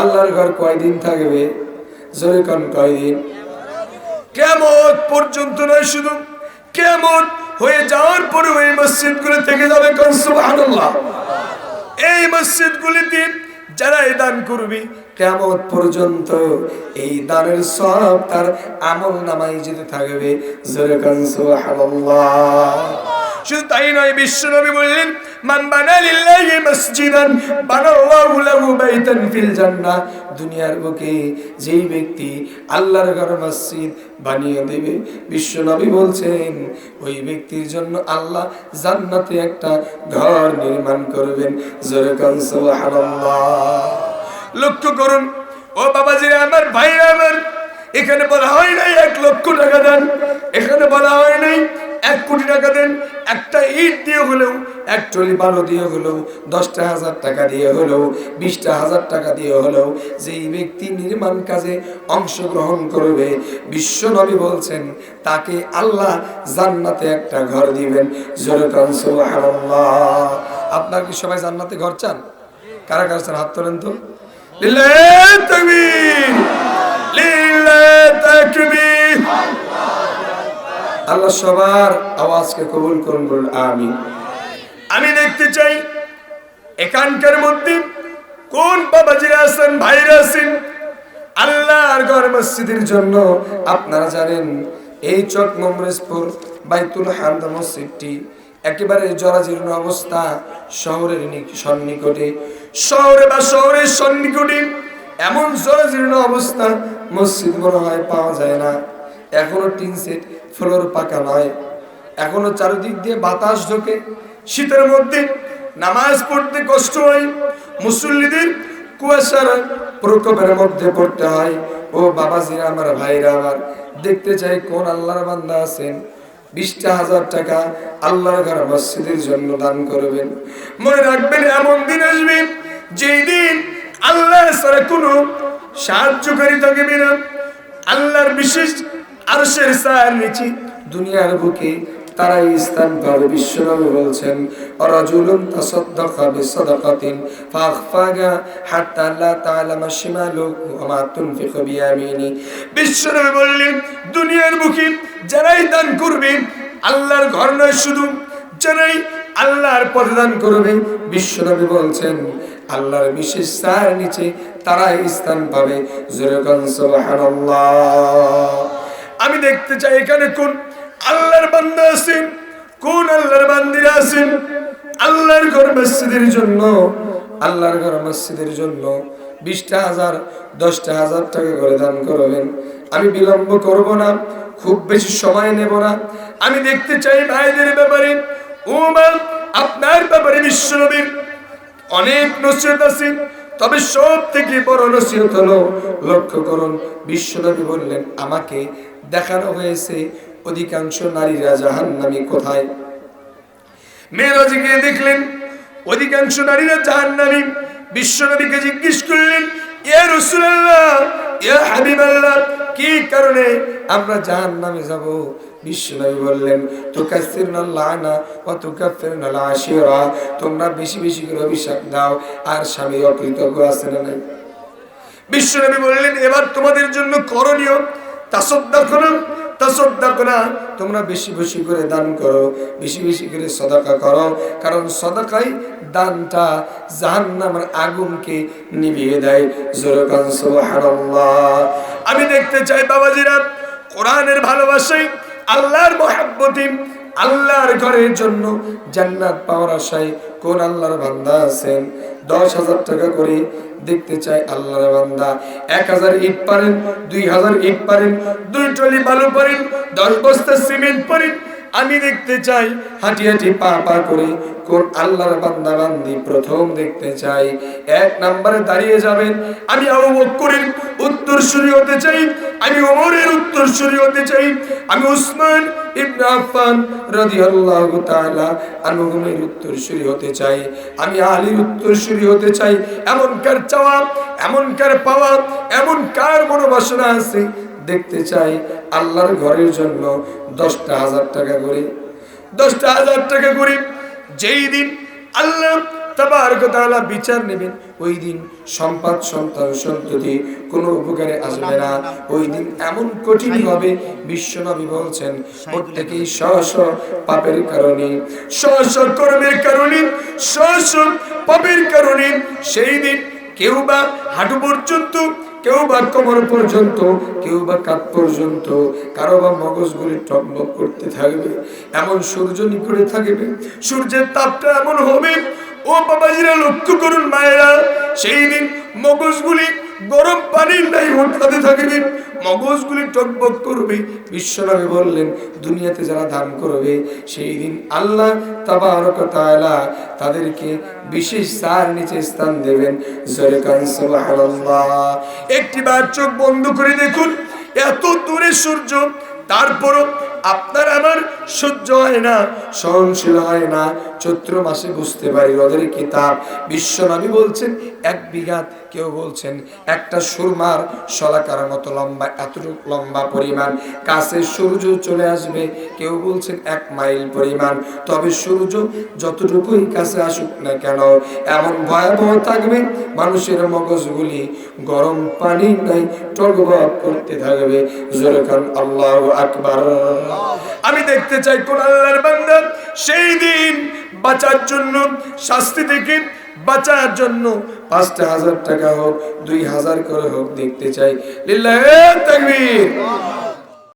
আল্লাহর ঘর কয়দিন থাকবে? জোরে কোন কয়দিন? কিয়ামত পর্যন্ত নয়, শুধু কিয়ামত হয়ে যাওয়ার পরে ওই মসজিদগুলো থেকে যাবে। কোন সুবহানাল্লাহ। এই মসজিদগুলিতে যারা এই দান করবে কিয়ামত পর্যন্ত এই দানের সব তার আমল নামায় যেতে থাকবে। জোরে কোন সুবহানাল্লাহ। শুধু তাই নয়, বিশ্বনবী বললেন, মান বানা লিল্লাহি মসজিদান বানাল্লাহু লাহু বাইতান ফিল জান্নাহ। দুনিয়ার বুকে যেই ব্যক্তি আল্লাহর ঘর মসজিদ বানিয়ে দেবে, বিশ্বনবী বলছেন ওই ব্যক্তির জন্য আল্লাহ জান্নাতে একটা ঘর নির্মাণ করবেন। জোরে কান সুবহানাল্লাহ। লক্ষ্য করুন ও বাবাজিরা আমার, ভাইরা আমার, এখানে বলা হয় নাই 1 লক্ষ টাকা দেন, এখানে বলা হয় নাই 1 কোটি টাকা দেন। একটা ইট দিয়ে হলেও, এক টলি বালু দিয়ে হলেও, 10,000 টাকা দিয়ে হলেও, 20,000 টাকা দিয়ে হলেও যেই ব্যক্তি নির্মাণ কাজে অংশগ্রহণ করবে, বিশ্বনবী বলছেন তাকে আল্লাহ জান্নাতে একটা ঘর দিবেন। জোরে কান সুবহানাল্লাহ। আপনারা কি সবাই জান্নাতে ঘর চান? কারা কারা চান হাত তোলেন তো। লিল্লাহি তাকবীর, লিল্লাহি তাকবীর। আল্লাহ সবার আওয়াজকে কবুল করুন, বলুন আমিন। আমি দেখতে চাই এখানকার মধ্যে কোন বাবাজিরা আছেন, ভাইরা আছেন আল্লাহর ঘর মসজিদের জন্য। আপনারা জানেন এই চক মোমরেজপুর বাইতুল হামদ মসজিদটি একেবারে জরাজীর্ণ অবস্থা, শহরের সন্নিকটে, শহরের সন্নিকটে এমন জরাজীর্ণ অবস্থা, মসজিদ মনে হয় পাওয়া যায় না। এখনো টিন সেট, ফ্লোর পাকা নয়, এখনো চারিদিক দিয়ে বাতাস ঢোকে। শীতের মধ্যে নামাজ পড়তে কষ্ট হয়, মুসল্লিদের কুয়াশার প্রকোপের মধ্যে পড়তে হয়। ও বাবাজিরা আমার, ভাইরা আমার, দেখতে চাই কোন আল্লাহর বান্দা আছেন 20,000 টাকা আল্লাহর ঘর মসজিদের জন্য দান করবেন। মনে রাখবেন এমন দিন আসবে যেই দিন আল্লাহ ছাড়া কোনো সাহায্যকারী থাকবে না। আল্লাহর বিশেষ আরশের ছায়ার নিচে দুনিয়ার বুকে তারাই স্থান পাবে। বিশ্বনবী বলছেন, রাজুলুন তাসাদ্দাকা বিসাদাকাতিন ফাখফাগা হাত্তা লা তা'লামা শিমালুহু ওয়া মা তুনফিকু বিয়ামিনি। বিশ্বনবী বললেন, দুনিয়ার বুকে যারাই দান করবে, আল্লাহর ঘর নয় শুধু, যারাই আল্লাহর পথে দান করবে, বিশ্বনবী বলছেন আল্লাহর বিশেষ ছায়ার নিচে তারাই স্থান পাবে। জোরে কান সুবহানাল্লাহ। আমি দেখতে চাই এখানে কোন আল্লাহর বান্দা আছেন, কোন আল্লাহর বান্দিরা আছেন আল্লাহর ঘর মসজিদের জন্য, আল্লাহর ঘর মসজিদের জন্য 20,000 10,000 টাকা করে দান করবেন। আমি বিলম্ব করব না, খুব বেশি সময় নেব না। আমি দেখতে চাই ভাইদের ব্যাপারে, ও মা আপনার ব্যাপারে বিশ্বনবীর অনেক নসিহত আছে, তবে সব থেকে বড় নসিহত হলো, লক্ষ্য করুন বিশ্বনবী বললেন, আমাকে দেখানো হয়েছে অধিকাংশ নারীরা জাহান্নামী কোথায়। মেরাজে গিয়ে দেখলেন অধিকাংশ নারীরা জাহান্নামী। বিশ্বনবীকে জিজ্ঞেস করলেন, ইয়া রাসূলুল্লাহ, ইয়া হাবিবাল্লাহ, কি কারণে আমরা জাহান্নামে যাব? বিশ্বনবী বললেন, তুকাসসিরনাল লানা ওয়া তুকাফফিরনাল আশিরা, তোমরা বেশি বেশি করে অভিশাপ দাও আর স্বামী অকৃতজ্ঞ আছে না নাই। বিশ্বনবী বললেন, এবার তোমাদের জন্য করণীয় তাসাদদাকনা, তোমরা বেশি বেশি করে দান করো, বেশি বেশি করে সদাকা করো, কারণ সদাকাই দানটা জাহান্নামের আগুনকে নিভিয়ে দেয়। জোরে কান সুবহানাল্লাহ। আমি দেখতে চাই বাবাজিরা কোরআনের ভালোবাসায়, আল্লাহর মহব্বতে, আল্লাহর ঘরের জন্য জান্নাত পাওয়ার আশায় কোন আল্লাহর বান্দা আছেন 10,000 টাকা করে দেখতে চাই আল্লাহর বান্দা 1000 ইট পারেন, 2000 ইট পারেন, 2 টলি বালু পারেন, 10 বস্তা সিমেন্ট পারেন। আমি দেখতে চাই হাঁটি হাঁটি পা পা করে কোন আল্লাহর বান্দা বান্দি প্রথম দেখতে চাই 1 নম্বরে দাঁড়িয়ে যাবেন। আমি আবু বকরের উত্তরসূরি হতে চাই, আমি ওমরের উত্তরসূরি হতে চাই, আমি উসমান ইবনে আফফান রাদিয়াল্লাহু তাআলা আনহুর উত্তরসূরি হতে চাই, আমি আলীর উত্তরসূরি হতে চাই। এমন কার চাওয়া, এমন কার পাওয়া, এমন কার মনোবাসনা আছে দেখতে চাই আল্লাহর ঘরের জন্য 10,000 টাকা করে, 10,000 টাকা করে। যেই দিন আল্লাহ তাবারক ওয়া তাআলা বিচার নেবেন, ওই দিন সম্পদ সন্তান সন্ততি কোনো উপকারে আসবে না। ওই দিন এমন কঠিন হবে, বিশ্বনবী বলছেন প্রত্যেকেই স্ব পাপের কারণে, স্ব কর্মের কারণে, স্ব পাপের কারণে সেই দিন কেউ বা হাঁটু পর্যন্ত, কেউ বা কোমর পর্যন্ত, কেউ বা কাঁধ পর্যন্ত, কারো বা মগজগুলি টকবক করতে থাকবে। এমন সূর্য নিকটে থাকবে, সূর্যের তাপটা এমন হবে, ও বাবাজিরা লক্ষ্য করুন মায়েরা, সেই দিন মগজগুলি গরম পানির নাই উঠতে থাকবে, মগজগুলি টকবক করবে। বিশ্বনবী বললেন, দুনিয়াতে যারা দান করবে সেই দিন আল্লাহ তাবারক ওয়া তাআলা তাদেরকে বিশেষ ছায়ার নিচে স্থান দেবেন। জোরে কান সুবহানাল্লাহ। একটিবার চোখ বন্ধ করে দেখুন, এত দূরে সূর্য, তারপরও আপনার আমার সহ্য হয় না, সহনশীল হয় না। চৈত্র মাসে বুঝতে পারি রোদের কিতাব। বিশ্বনবী বলছেন 1 বিঘাত, কেউ বলছেন একটা সুরমার শলাকার মতো লম্বা, এতটুকু লম্বা পরিমাণ কাছে সূর্য চলে আসবে। কেউ বলছেন 1 মাইল পরিমাণ। তবে সূর্য যতটুকুই কাছে আসুক না কেন, এমন ভয়াবহ থাকবে, মানুষের মগজগুলি গরম পানি নাই টগবগ করতে থাকবে। জোরে কান আল্লাহু আকবার। আমি দেখতে চাই কোন আল্লাহর বান্দা সেই দিন বাঁচার জন্য, শাস্তি থেকে বাঁচার জন্য 5,000 টাকা হোক, 2,000 করে হোক, দেখতে চাই। লিল্লাহি তাকবীর।